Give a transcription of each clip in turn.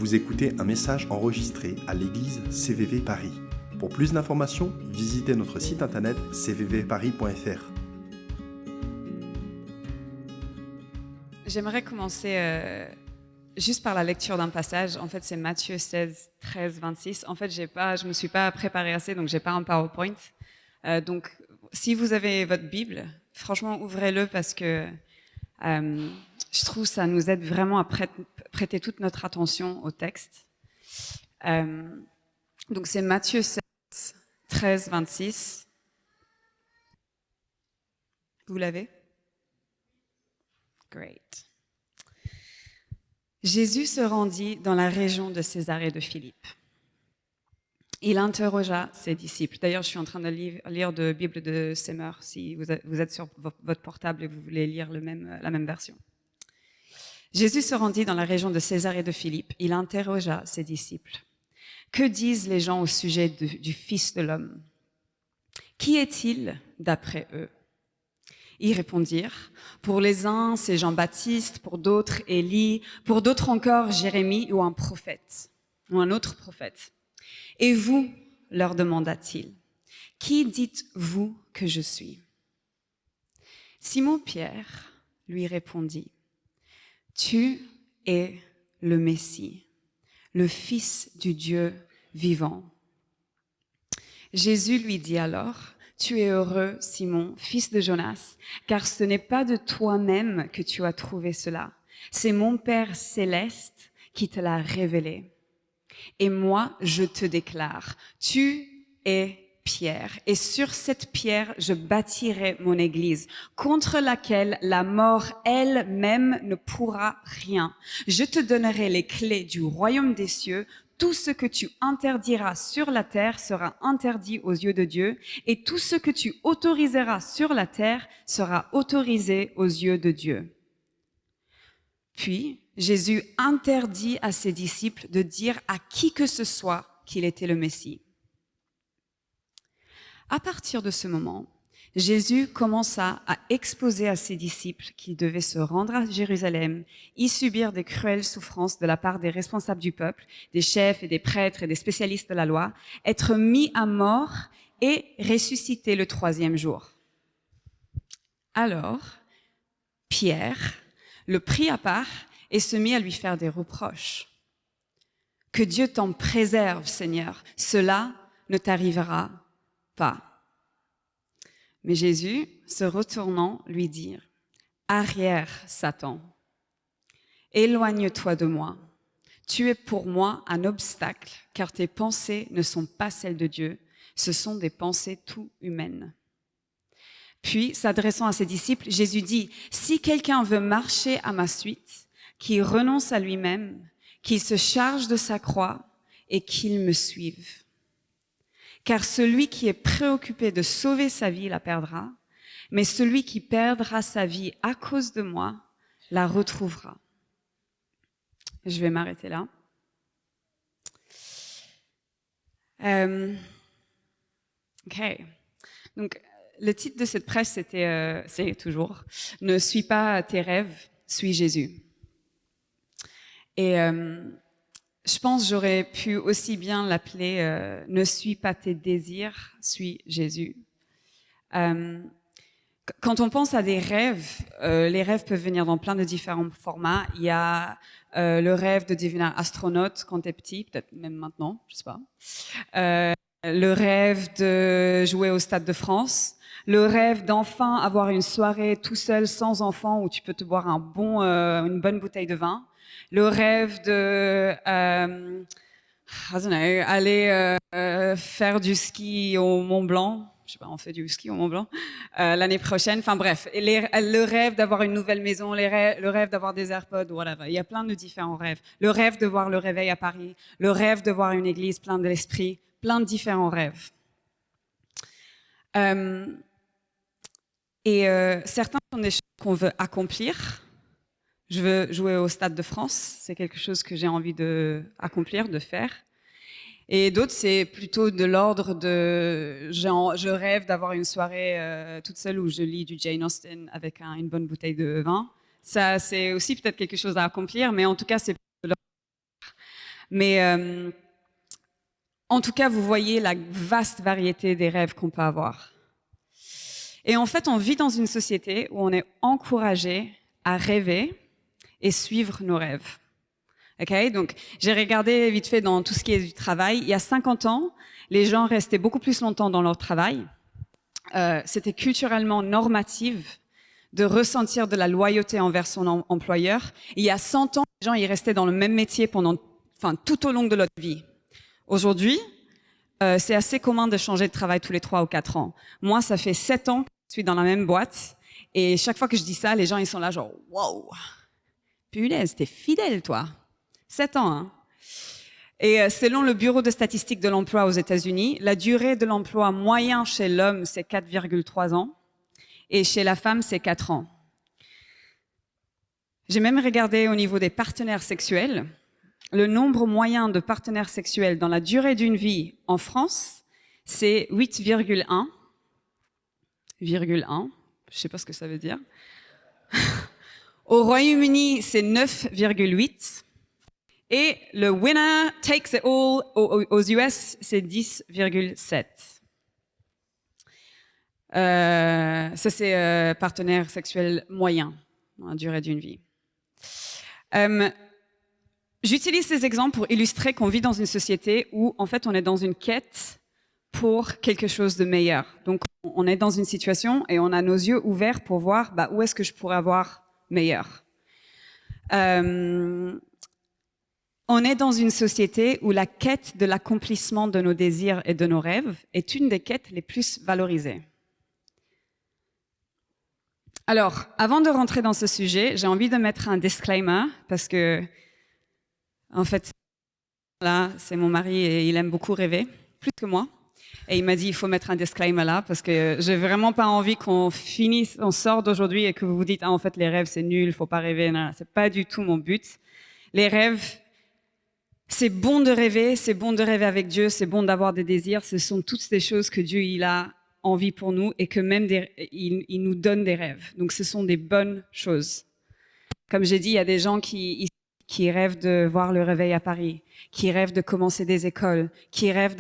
Vous écoutez un message enregistré à l'église CVV Paris. Pour plus d'informations, visitez notre site internet cvvparis.fr. J'aimerais commencer juste par la lecture d'un passage. En fait, c'est Matthieu 16, 13, 26. En fait, je me suis pas préparée assez, donc j'ai pas un PowerPoint. Donc, si vous avez votre Bible, franchement, ouvrez-le parce que je trouve que ça nous aide vraiment à prêter toute notre attention au texte. Donc, c'est Matthieu 16, 13, 26. Vous l'avez? Great. Jésus se rendit dans la région de Césarée de Philippe. Il interrogea ses disciples. D'ailleurs, je suis en train de lire de Bible de Semeur, si vous êtes sur votre portable et vous voulez lire la même version. Jésus se rendit dans la région de Césarée de Philippe. Il interrogea ses disciples. Que disent les gens au sujet du Fils de l'homme? Qui est-il d'après eux? Ils répondirent, pour les uns, c'est Jean-Baptiste, pour d'autres, Élie, pour d'autres encore, Jérémie ou un prophète, ou un autre prophète. Et vous, leur demanda-t-il, qui dites-vous que je suis? Simon-Pierre lui répondit, tu es le Messie, le Fils du Dieu vivant. Jésus lui dit alors, tu es heureux, Simon, fils de Jonas, car ce n'est pas de toi-même que tu as trouvé cela. C'est mon Père céleste qui te l'a révélé. Et moi, je te déclare, tu es Pierre, et sur cette pierre, je bâtirai mon église, contre laquelle la mort elle-même ne pourra rien. Je te donnerai les clés du royaume des cieux. Tout ce que tu interdiras sur la terre sera interdit aux yeux de Dieu, et tout ce que tu autoriseras sur la terre sera autorisé aux yeux de Dieu. Puis, Jésus interdit à ses disciples de dire à qui que ce soit qu'il était le Messie. À partir de ce moment, Jésus commença à exposer à ses disciples qu'ils devaient se rendre à Jérusalem, y subir des cruelles souffrances de la part des responsables du peuple, des chefs et des prêtres et des spécialistes de la loi, être mis à mort et ressusciter le 3e jour. Alors, Pierre le prit à part et se mit à lui faire des reproches. « Que Dieu t'en préserve, Seigneur, cela ne t'arrivera pas. » Mais Jésus, se retournant, lui dit, « Arrière, Satan, éloigne-toi de moi. Tu es pour moi un obstacle, car tes pensées ne sont pas celles de Dieu, ce sont des pensées tout humaines. » Puis, s'adressant à ses disciples, Jésus dit, « Si quelqu'un veut marcher à ma suite, qu'il renonce à lui-même, qu'il se charge de sa croix et qu'il me suive. Car celui qui est préoccupé de sauver sa vie la perdra, mais celui qui perdra sa vie à cause de moi la retrouvera. » Je vais m'arrêter là. Ok. Donc, le titre de cette prêche, c'est toujours « Ne suis pas tes rêves, suis Jésus ». Et je pense que j'aurais pu aussi bien l'appeler « Ne suis pas tes désirs, suis Jésus ». Quand on pense à des rêves, les rêves peuvent venir dans plein de différents formats. Il y a le rêve de devenir astronaute quand t'es petit, peut-être même maintenant, je sais pas. Le rêve de jouer au Stade de France. Le rêve d'enfin avoir une soirée tout seul, sans enfant, où tu peux te boire une bonne bouteille de vin. Le rêve de, aller faire du ski au Mont Blanc. Je sais pas, on fait du ski au Mont Blanc l'année prochaine. Enfin bref, le rêve d'avoir une nouvelle maison, le rêve d'avoir des AirPods, whatever. Il y a plein de différents rêves. Le rêve de voir le réveil à Paris, le rêve de voir une église pleine de l'esprit, plein de différents rêves. Certains sont des choses qu'on veut accomplir. Je veux jouer au Stade de France, c'est quelque chose que j'ai envie d'accomplir, de faire. Et d'autres, c'est plutôt de l'ordre de je rêve d'avoir une soirée toute seule où je lis du Jane Austen avec une bonne bouteille de vin. Ça, c'est aussi peut-être quelque chose à accomplir, mais en tout cas, c'est de l'ordre. Mais en tout cas, vous voyez la vaste variété des rêves qu'on peut avoir. Et en fait, on vit dans une société où on est encouragé à rêver et suivre nos rêves. Okay? Donc, j'ai regardé vite fait dans tout ce qui est du travail. Il y a 50 ans, les gens restaient beaucoup plus longtemps dans leur travail. C'était culturellement normatif de ressentir de la loyauté envers son employeur. Il y a 100 ans, les gens ils restaient dans le même métier tout au long de leur vie. Aujourd'hui, c'est assez commun de changer de travail tous les 3 ou 4 ans. Moi, ça fait 7 ans que je suis dans la même boîte. Et chaque fois que je dis ça, les gens ils sont là genre « Wow, punaise, t'es fidèle toi !» 7 ans, hein. Et selon le Bureau de statistique de l'emploi aux États-Unis, la durée de l'emploi moyen chez l'homme, c'est 4,3 ans. Et chez la femme, c'est 4 ans. J'ai même regardé au niveau des partenaires sexuels. Le nombre moyen de partenaires sexuels dans la durée d'une vie en France, c'est 8,1. 1. Je sais pas ce que ça veut dire. Au Royaume-Uni, c'est 9,8. Et le winner takes it all aux US, c'est 10,7. Ça, c'est partenaire sexuel moyen dans la durée d'une vie. J'utilise ces exemples pour illustrer qu'on vit dans une société où, en fait, on est dans une quête pour quelque chose de meilleur. Donc, on est dans une situation et on a nos yeux ouverts pour voir où est-ce que je pourrais avoir meilleur. On est dans une société où la quête de l'accomplissement de nos désirs et de nos rêves est une des quêtes les plus valorisées. Alors, avant de rentrer dans ce sujet, j'ai envie de mettre un disclaimer parce que, en fait, là, c'est mon mari et il aime beaucoup rêver, plus que moi. Et il m'a dit, il faut mettre un disclaimer là parce que j'ai vraiment pas envie qu'on finisse, on sort d'aujourd'hui et que vous vous dites, en fait, les rêves, c'est nul, faut pas rêver. Non, c'est pas du tout mon but. Les rêves, c'est bon de rêver avec Dieu, c'est bon d'avoir des désirs. Ce sont toutes ces choses que Dieu, il a envie pour nous et que même il nous donne des rêves. Donc, ce sont des bonnes choses. Comme j'ai dit, il y a des gens qui rêvent de voir le réveil à Paris, qui rêvent de commencer des écoles, qui rêvent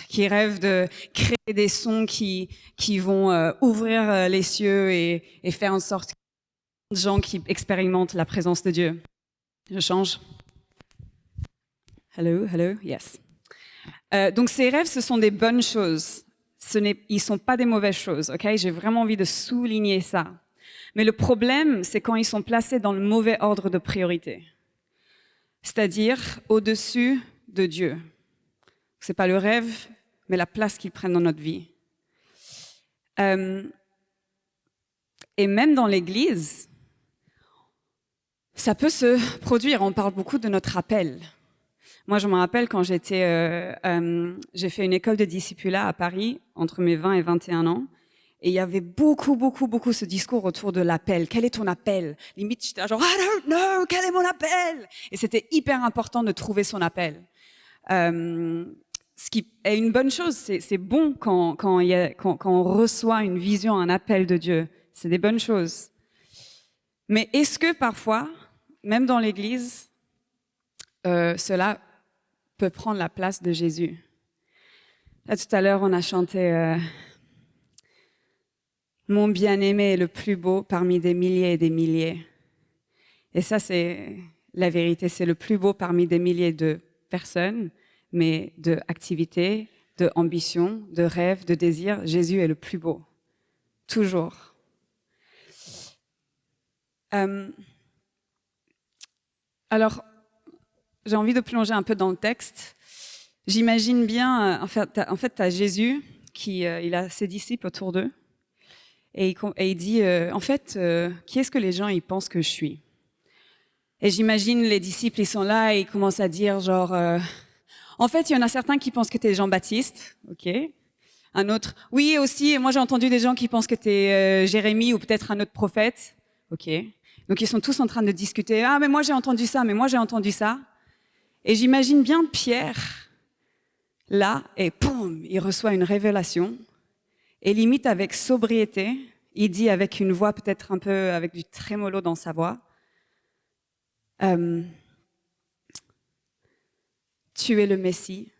qui rêvent de créer des sons qui vont ouvrir les cieux et faire en sorte que les gens qui expérimentent la présence de Dieu. Je change. Hello, yes. Donc ces rêves, ce sont des bonnes choses. Ils sont pas des mauvaises choses, ok? J'ai vraiment envie de souligner ça. Mais le problème, c'est quand ils sont placés dans le mauvais ordre de priorité. C'est-à-dire au-dessus de Dieu. C'est pas le rêve, mais la place qu'ils prennent dans notre vie. Et même dans l'Église, ça peut se produire. On parle beaucoup de notre appel. Moi, je me rappelle quand j'ai fait une école de discipulat à Paris entre mes 20 et 21 ans. Et il y avait beaucoup ce discours autour de l'appel. Quel est ton appel? Limite, j'étais genre, I don't know, quel est mon appel? Et c'était hyper important de trouver son appel. Ce qui est une bonne chose. C'est bon quand on reçoit une vision, un appel de Dieu. C'est des bonnes choses. Mais est-ce que parfois, même dans l'Église, cela peut prendre la place de Jésus? Là, tout à l'heure, on a chanté Mon bien-aimé est le plus beau parmi des milliers et des milliers. Et ça, c'est la vérité. C'est le plus beau parmi des milliers de personnes, mais d'activités, d'ambitions, de rêves, de désirs. Jésus est le plus beau. Toujours. Alors, j'ai envie de plonger un peu dans le texte. J'imagine bien, en fait, t'as Jésus qui il a ses disciples autour d'eux et il dit, en fait, qui est-ce que les gens ils pensent que je suis? Et j'imagine les disciples ils sont là et ils commencent à dire genre, en fait, il y en a certains qui pensent que t'es Jean-Baptiste, ok. Un autre, oui aussi, moi j'ai entendu des gens qui pensent que t'es Jérémie ou peut-être un autre prophète, ok. Donc ils sont tous en train de discuter. Ah mais moi j'ai entendu ça, mais moi j'ai entendu ça. Et j'imagine bien Pierre là et poum, il reçoit une révélation et limite avec sobriété, il dit avec une voix peut-être un peu avec du trémolo dans sa voix. tu es le Messie,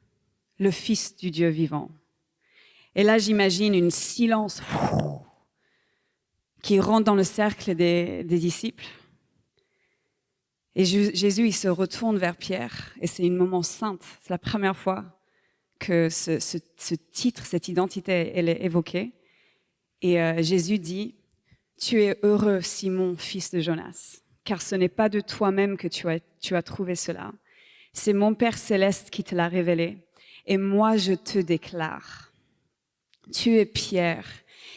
le Fils du Dieu vivant. Et là, j'imagine une silence qui rentre dans le cercle des disciples. Et Jésus, il se retourne vers Pierre, et c'est un moment saint. C'est la première fois que ce titre, cette identité, elle est évoquée. Et Jésus dit, « Tu es heureux, Simon, fils de Jonas, car ce n'est pas de toi-même que tu as trouvé cela. C'est mon Père céleste qui te l'a révélé. Et moi, je te déclare, tu es Pierre,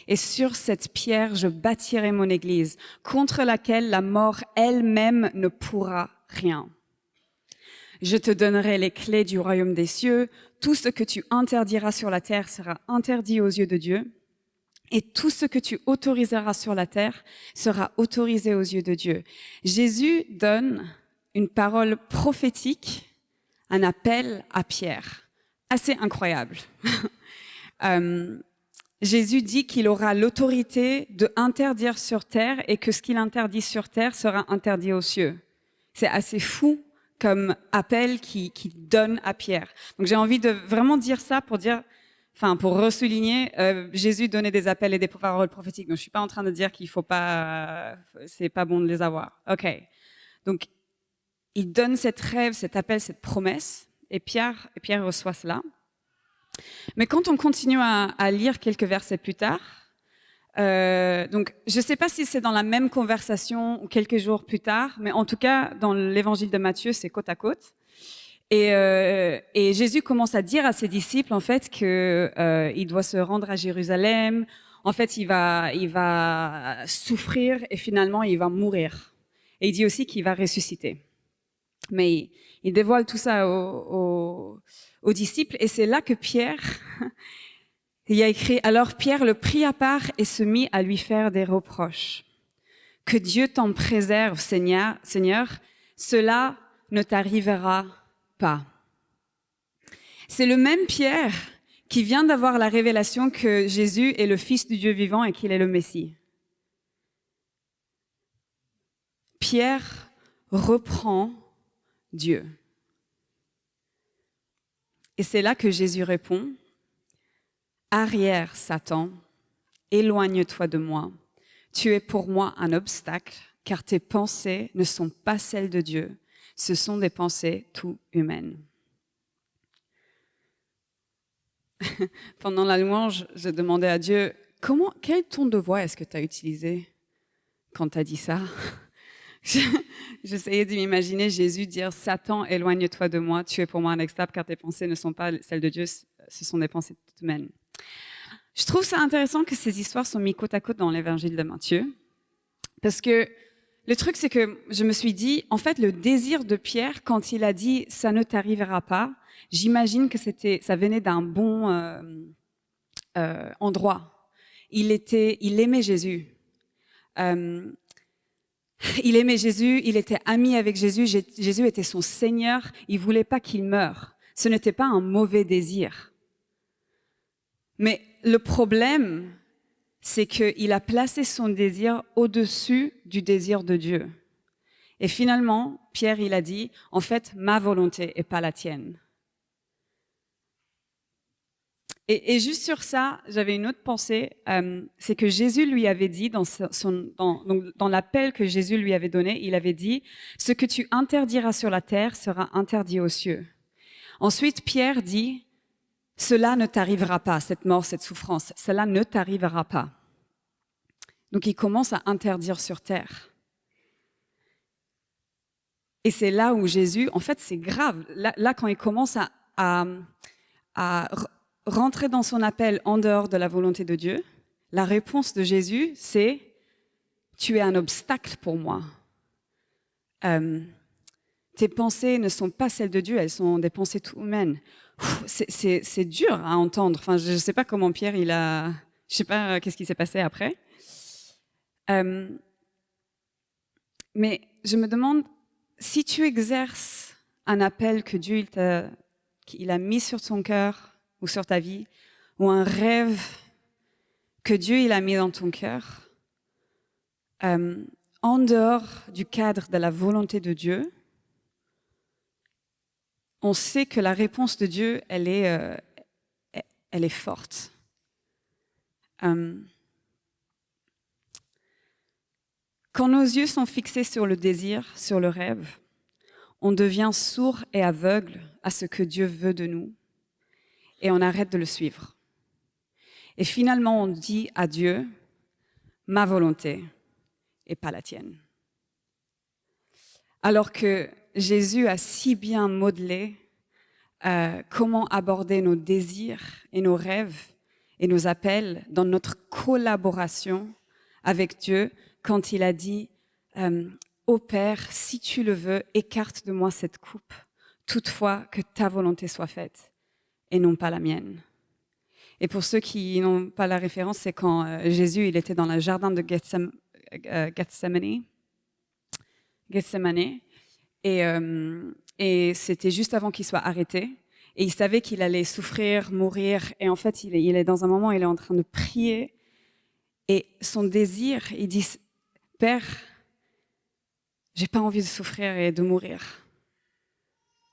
et sur cette pierre, je bâtirai mon église, contre laquelle la mort elle-même ne pourra rien. Je te donnerai les clés du royaume des cieux. Tout ce que tu interdiras sur la terre sera interdit aux yeux de Dieu. Et tout ce que tu autoriseras sur la terre sera autorisé aux yeux de Dieu. » Jésus donne une parole prophétique, un appel à Pierre. Assez incroyable. Jésus dit qu'il aura l'autorité de interdire sur terre et que ce qu'il interdit sur terre sera interdit aux cieux. C'est assez fou comme appel qu'il donne à Pierre. Donc j'ai envie de vraiment dire ça pour ressouligner, Jésus donnait des appels et des paroles prophétiques. Donc je suis pas en train de dire qu'il faut pas, c'est pas bon de les avoir. Ok. Donc il donne cette rêve, cet appel, cette promesse, et Pierre reçoit cela. Mais quand on continue à lire quelques versets plus tard, donc je ne sais pas si c'est dans la même conversation ou quelques jours plus tard, mais en tout cas dans l'évangile de Matthieu, c'est côte à côte. Et Jésus commence à dire à ses disciples en fait que il doit se rendre à Jérusalem. En fait, il va souffrir et finalement il va mourir. Et il dit aussi qu'il va ressusciter. Mais il dévoile tout ça aux disciples, et c'est là que Pierre, il y a écrit, alors Pierre le prit à part et se mit à lui faire des reproches. Que Dieu t'en préserve, Seigneur, cela ne t'arrivera pas. C'est le même Pierre qui vient d'avoir la révélation que Jésus est le Fils du Dieu vivant et qu'il est le Messie. Pierre reprend Dieu. Et c'est là que Jésus répond, « Arrière, Satan, éloigne-toi de moi. Tu es pour moi un obstacle, car tes pensées ne sont pas celles de Dieu. Ce sont des pensées tout humaines. » Pendant la louange, je demandais à Dieu, quel ton de voix est-ce que tu as utilisé quand tu as dit ça? J'essayais de m'imaginer Jésus dire « Satan, éloigne-toi de moi, tu es pour moi un obstacle car tes pensées ne sont pas celles de Dieu, ce sont des pensées toutes humaines. » Je trouve ça intéressant que ces histoires sont mises côte à côte dans l'évangile de Matthieu, parce que le truc, c'est que je me suis dit, en fait, le désir de Pierre, quand il a dit « ça ne t'arrivera pas », j'imagine que ça venait d'un bon endroit. Il aimait Jésus. Il aimait Jésus, il était ami avec Jésus, Jésus était son Seigneur, il voulait pas qu'il meure. Ce n'était pas un mauvais désir. Mais le problème, c'est qu'il a placé son désir au-dessus du désir de Dieu. Et finalement, Pierre, il a dit, en fait, ma volonté et pas la tienne. Et juste sur ça, j'avais une autre pensée, c'est que Jésus lui avait dit, dans l'appel que Jésus lui avait donné, il avait dit « Ce que tu interdiras sur la terre sera interdit aux cieux ». Ensuite, Pierre dit « Cela ne t'arrivera pas, cette mort, cette souffrance, cela ne t'arrivera pas ». Donc il commence à interdire sur terre. Et c'est là où Jésus, en fait c'est grave, là quand il commence à rentrer dans son appel en dehors de la volonté de Dieu, la réponse de Jésus, c'est « Tu es un obstacle pour moi. Tes pensées ne sont pas celles de Dieu, elles sont des pensées tout humaines. » C'est dur à entendre. Enfin, je ne sais pas comment Pierre, je ne sais pas qu'est-ce qui s'est passé après. Mais je me demande, si tu exerces un appel que Dieu il a mis sur ton cœur, ou sur ta vie, ou un rêve que Dieu il a mis dans ton cœur, en dehors du cadre de la volonté de Dieu, on sait que la réponse de Dieu, elle est forte. Quand nos yeux sont fixés sur le désir, sur le rêve, on devient sourd et aveugle à ce que Dieu veut de nous et on arrête de le suivre. Et finalement, on dit à Dieu, ma volonté et pas la tienne. Alors que Jésus a si bien modelé comment aborder nos désirs et nos rêves et nos appels dans notre collaboration avec Dieu quand il a dit ô Père, si tu le veux, écarte de moi cette coupe, toutefois que ta volonté soit faite et non pas la mienne. Et pour ceux qui n'ont pas la référence, c'est quand Jésus il était dans le jardin de Gethsemane et c'était juste avant qu'il soit arrêté. Et il savait qu'il allait souffrir, mourir. Et en fait, il est dans un moment où il est en train de prier. Et son désir, il dit, Père, j'ai pas envie de souffrir et de mourir.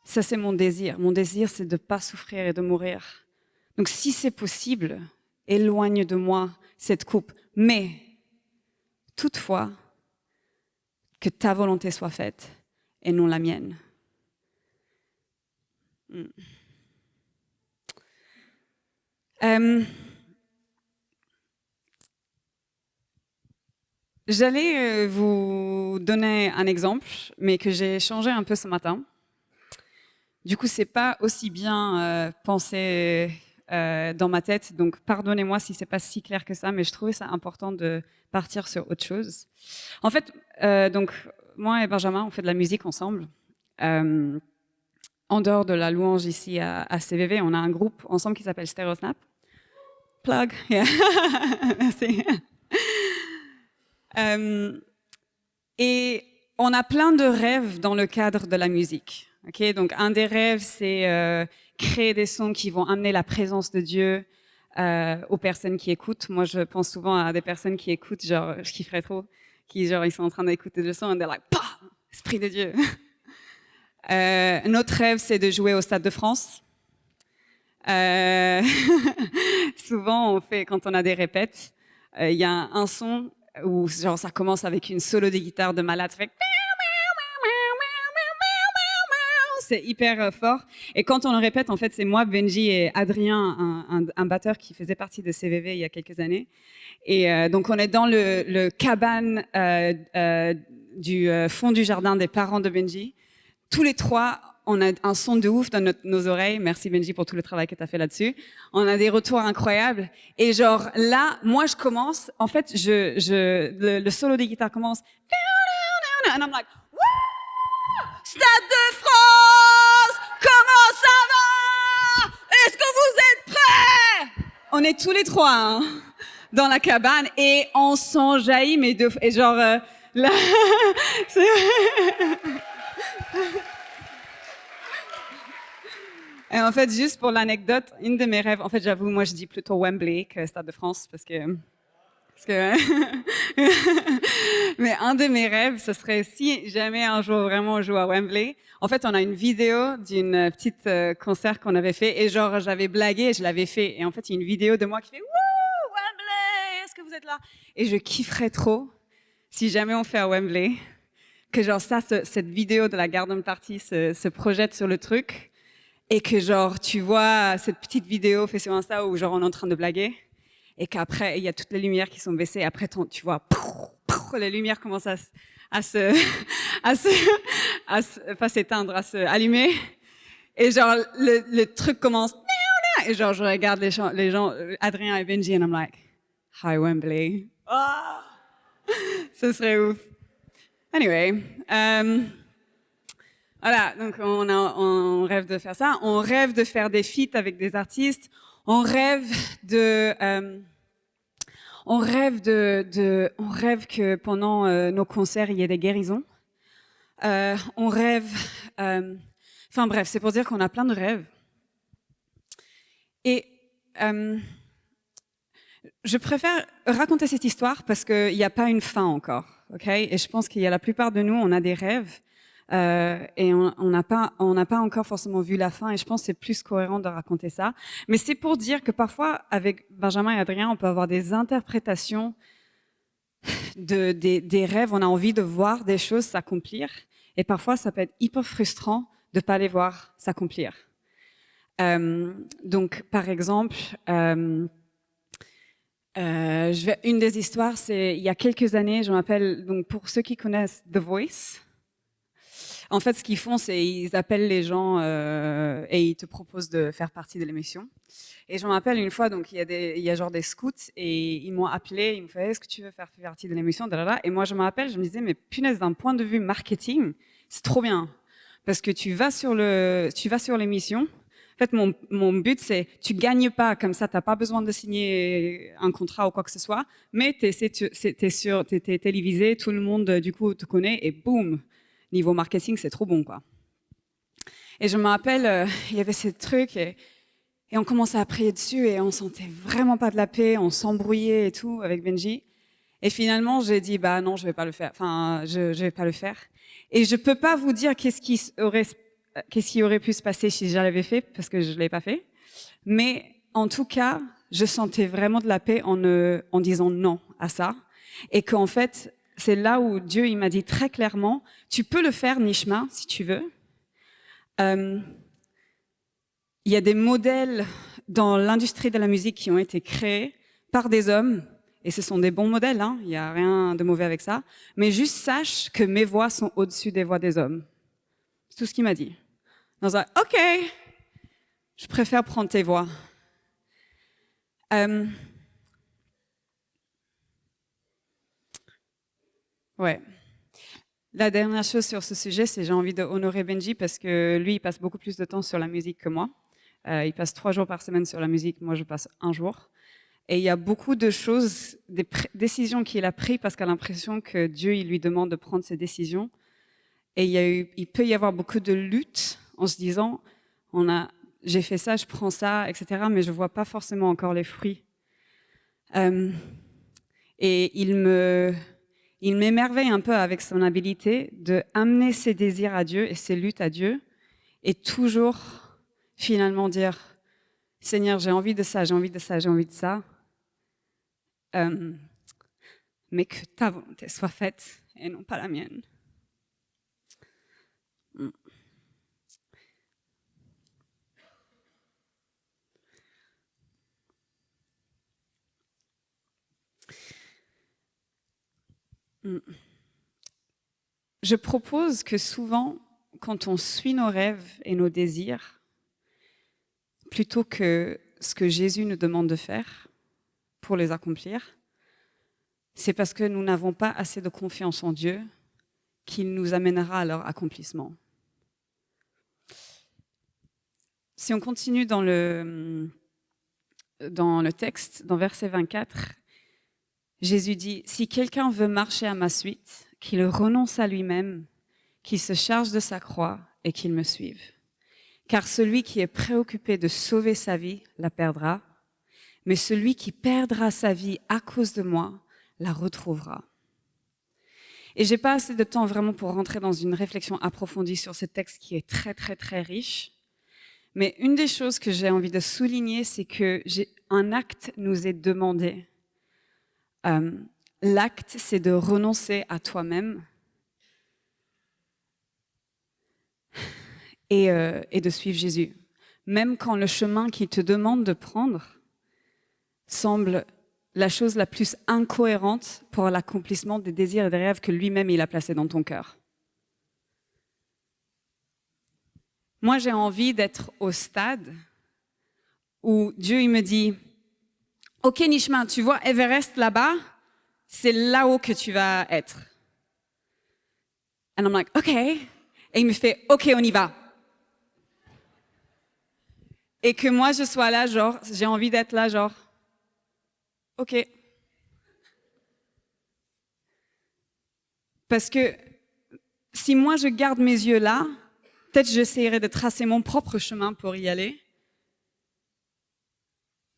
Ça, c'est mon désir. Mon désir, c'est de pas souffrir et de mourir. Donc, si c'est possible, éloigne de moi cette coupe. Mais, toutefois, que ta volonté soit faite et non la mienne. J'allais vous donner un exemple, mais que j'ai changé un peu ce matin. Du coup, c'est pas aussi bien pensé dans ma tête, donc pardonnez-moi si c'est pas si clair que ça, mais je trouvais ça important de partir sur autre chose. En fait, donc moi et Benjamin, on fait de la musique ensemble. En dehors de la louange ici à CVV, on a un groupe ensemble qui s'appelle Stereosnap. Plug, yeah. Merci. Et on a plein de rêves dans le cadre de la musique. Okay? Donc un des rêves, c'est créer des sons qui vont amener la présence de Dieu aux personnes qui écoutent. Moi, je pense souvent à des personnes qui écoutent, genre, je kifferais trop, qui genre ils sont en train d'écouter le son et they're like, pah, Esprit de Dieu. Notre rêve, c'est de jouer au Stade de France. Souvent, on fait, quand on a des répètes, il y a un son où genre ça commence avec une solo de guitare de malade, fait c'est hyper fort. Et quand on le répète, en fait, c'est moi, Benji et Adrien, un batteur qui faisait partie de CVV il y a quelques années. Et donc on est dans le cabane du fond du jardin des parents de Benji. Tous les trois, on a un son de ouf dans nos oreilles. Merci Benji pour tout le travail que tu as fait là-dessus. On a des retours incroyables. Et genre là, moi je commence, en fait, le solo de guitare commence. And I'm like, Wouh! Stade de France! Comment ça va? Est-ce que vous êtes prêts? On est tous les trois hein, dans la cabane et on s'enjaillit, mais et genre là, Et en fait, juste pour l'anecdote, une de mes rêves, en fait, j'avoue, moi, je dis plutôt Wembley que Stade de France parce que mais un de mes rêves, ce serait si jamais un jour vraiment on joue à Wembley. En fait, on a une vidéo d'une petite concert qu'on avait fait et genre, j'avais blagué et je l'avais fait. Et en fait, il y a une vidéo de moi qui fait « Wouh, Wembley, est-ce que vous êtes là ?» Et je kifferais trop, si jamais on fait à Wembley, que genre ça, cette vidéo de la garden party se projette sur le truc. Et que genre, tu vois cette petite vidéo faite sur Insta où genre on est en train de blaguer et qu'après, il y a toutes les lumières qui sont baissées. Après, tu vois, les lumières commencent pas s'éteindre, à se allumer. Et genre, le truc commence. Et genre, je regarde les gens, Adrien et Benji, and I'm like, hi Wembley. Oh, ce serait ouf. Anyway, voilà, donc on rêve de faire ça. On rêve de faire des feats avec des artistes. On rêve que pendant nos concerts il y ait des guérisons. On rêve. Enfin bref, c'est pour dire qu'on a plein de rêves. Et je préfère raconter cette histoire parce qu'il n'y a pas une fin encore, ok? Et je pense qu'il y a la plupart de nous, on a des rêves. et on n'a pas encore forcément vu la fin, et je pense que c'est plus cohérent de raconter ça. Mais c'est pour dire que parfois, avec Benjamin et Adrien, on peut avoir des interprétations des rêves, on a envie de voir des choses s'accomplir, et parfois ça peut être hyper frustrant de pas les voir s'accomplir. Donc, par exemple, une des histoires, c'est il y a quelques années, je m'appelle, donc pour ceux qui connaissent The Voice, en fait, ce qu'ils font, c'est ils appellent les gens et ils te proposent de faire partie de l'émission. Et je me rappelle une fois, donc il y a genre des scouts et ils m'ont appelé, ils m'ont fait, est-ce que tu veux faire partie de l'émission? Et moi, je me rappelle, je me disais, mais punaise, d'un point de vue marketing, c'est trop bien, parce que tu vas sur l'émission. En fait, mon but, c'est, tu gagnes pas comme ça, t'as pas besoin de signer un contrat ou quoi que ce soit, mais t'es télévisé, tout le monde du coup te connaît et boum, niveau marketing, c'est trop bon, quoi. Et je me rappelle, il y avait ces trucs et on commençait à prier dessus et on sentait vraiment pas de la paix, on s'embrouillait et tout avec Benji. Et finalement, j'ai dit, bah non, je vais pas le faire. Enfin, je vais pas le faire. Et je peux pas vous dire qu'est-ce qui aurait pu se passer si je l'avais fait, parce que je l'ai pas fait. Mais en tout cas, je sentais vraiment de la paix en disant non à ça. Et qu'en fait, c'est là où Dieu, il m'a dit très clairement, tu peux le faire, Nishma, si tu veux. Il y a des modèles dans l'industrie de la musique qui ont été créés par des hommes, et ce sont des bons modèles, hein, il n'y a rien de mauvais avec ça, mais juste sache que mes voix sont au-dessus des voix des hommes. C'est tout ce qu'il m'a dit. Dans un « OK, je préfère prendre tes voix ». Ouais. La dernière chose sur ce sujet, c'est j'ai envie d'honorer Benji parce que lui, il passe beaucoup plus de temps sur la musique que moi. Il passe 3 jours par semaine sur la musique, moi je passe 1 jour. Et il y a beaucoup de choses, des décisions qu'il a prises parce qu'il a l'impression que Dieu, il lui demande de prendre ses décisions. Et il peut y avoir beaucoup de lutte en se disant, j'ai fait ça, je prends ça, etc. Mais je vois pas forcément encore les fruits. Et il m'émerveille un peu avec son habilité de amener ses désirs à Dieu et ses luttes à Dieu et toujours finalement dire Seigneur, j'ai envie de ça, j'ai envie de ça, j'ai envie de ça. Mais que ta volonté soit faite et non pas la mienne. Je propose que souvent, quand on suit nos rêves et nos désirs, plutôt que ce que Jésus nous demande de faire pour les accomplir, c'est parce que nous n'avons pas assez de confiance en Dieu qu'il nous amènera à leur accomplissement. Si on continue dans le texte, dans verset 24, Jésus dit « Si quelqu'un veut marcher à ma suite, qu'il renonce à lui-même, qu'il se charge de sa croix et qu'il me suive. Car celui qui est préoccupé de sauver sa vie la perdra, mais celui qui perdra sa vie à cause de moi la retrouvera. » Et j'ai pas assez de temps vraiment pour rentrer dans une réflexion approfondie sur ce texte qui est très, très, très riche. Mais une des choses que j'ai envie de souligner, c'est que un acte nous est demandé. L'acte, c'est de renoncer à toi-même et de suivre Jésus. Même quand le chemin qu'il te demande de prendre semble la chose la plus incohérente pour l'accomplissement des désirs et des rêves que lui-même il a placés dans ton cœur. Moi, j'ai envie d'être au stade où Dieu il me dit « Ok, Nishma, tu vois Everest là-bas, c'est là-haut que tu vas être. » And I'm like « Ok. » Et il me fait « Ok, on y va. » Et que moi, je sois là, genre, j'ai envie d'être là, genre « Ok. » Parce que si moi, je garde mes yeux là, peut-être j'essaierai de tracer mon propre chemin pour y aller.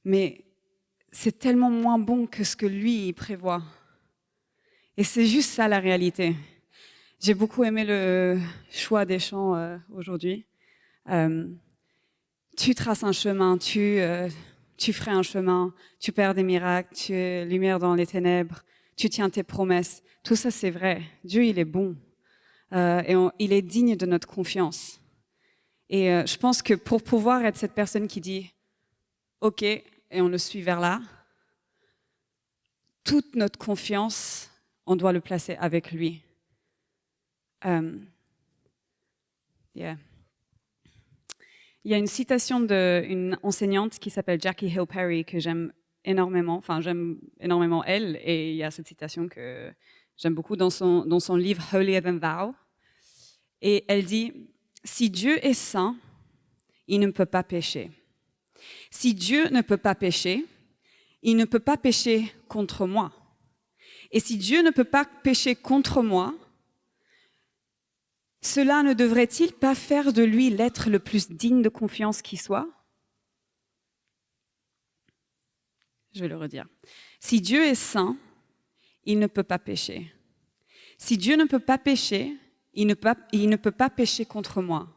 Mais c'est tellement moins bon que ce que lui, il prévoit. Et c'est juste ça la réalité. J'ai beaucoup aimé le choix des chants aujourd'hui. Tu traces un chemin, tu ferais un chemin, tu perds des miracles, tu es lumière dans les ténèbres, tu tiens tes promesses. Tout ça, c'est vrai. Dieu, il est bon. Il est digne de notre confiance. Et je pense que pour pouvoir être cette personne qui dit « OK » et on le suit vers là, toute notre confiance, on doit le placer avec lui. Yeah. Il y a une citation d'une enseignante qui s'appelle Jackie Hill Perry que j'aime énormément. Enfin, j'aime énormément elle. Et il y a cette citation que j'aime beaucoup dans son livre Holier Than Thou. Et elle dit « Si Dieu est saint, il ne peut pas pécher. Si Dieu ne peut pas pécher, il ne peut pas pécher contre moi. Et si Dieu ne peut pas pécher contre moi, cela ne devrait-il pas faire de lui l'être le plus digne de confiance qui soit ?» Je vais le redire. Si Dieu est saint, il ne peut pas pécher. Si Dieu ne peut pas pécher, il ne peut pas pécher contre moi.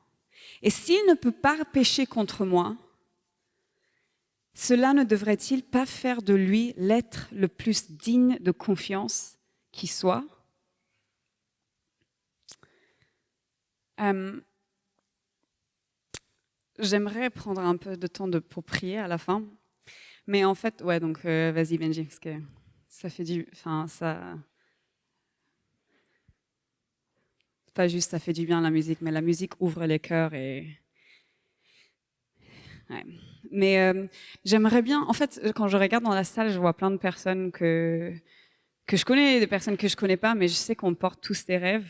Et s'il ne peut pas pécher contre moi, cela ne devrait-il pas faire de lui l'être le plus digne de confiance qui soit ? J'aimerais prendre un peu de temps pour prier à la fin. Mais en fait, ouais, donc vas-y Benji, parce que ça fait du... Enfin, ça... Pas juste ça fait du bien la musique, mais la musique ouvre les cœurs et... Ouais. Mais j'aimerais bien... En fait, quand je regarde dans la salle, je vois plein de personnes que je connais, des personnes que je connais pas, mais je sais qu'on porte tous des rêves.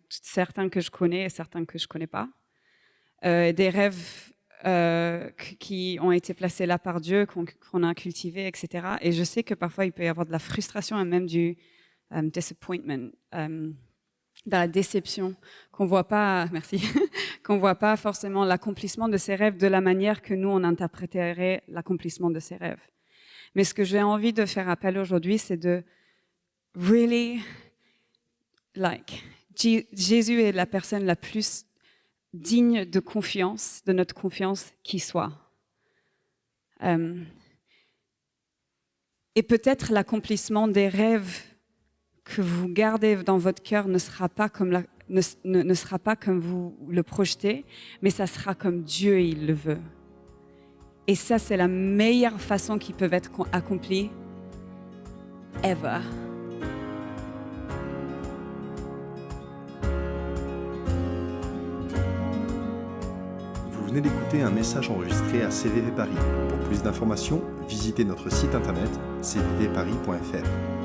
Certains que je connais et certains que je connais pas. Des rêves qui ont été placés là par Dieu, qu'on a cultivés, etc. Et je sais que parfois il peut y avoir de la frustration et même du disappointment, dans la déception, qu'on voit pas, merci, qu'on voit pas forcément l'accomplissement de ces rêves de la manière que nous on interpréterait l'accomplissement de ces rêves. Mais ce que j'ai envie de faire appel aujourd'hui, c'est de really Jésus est la personne la plus digne de confiance, de notre confiance qui soit. Et peut-être l'accomplissement des rêves que vous gardez dans votre cœur ne sera pas comme vous le projetez, mais ça sera comme Dieu il le veut. Et ça, c'est la meilleure façon qui peut être accomplie ever. Vous venez d'écouter un message enregistré à CVV Paris. Pour plus d'informations, visitez notre site internet cvvparis.fr.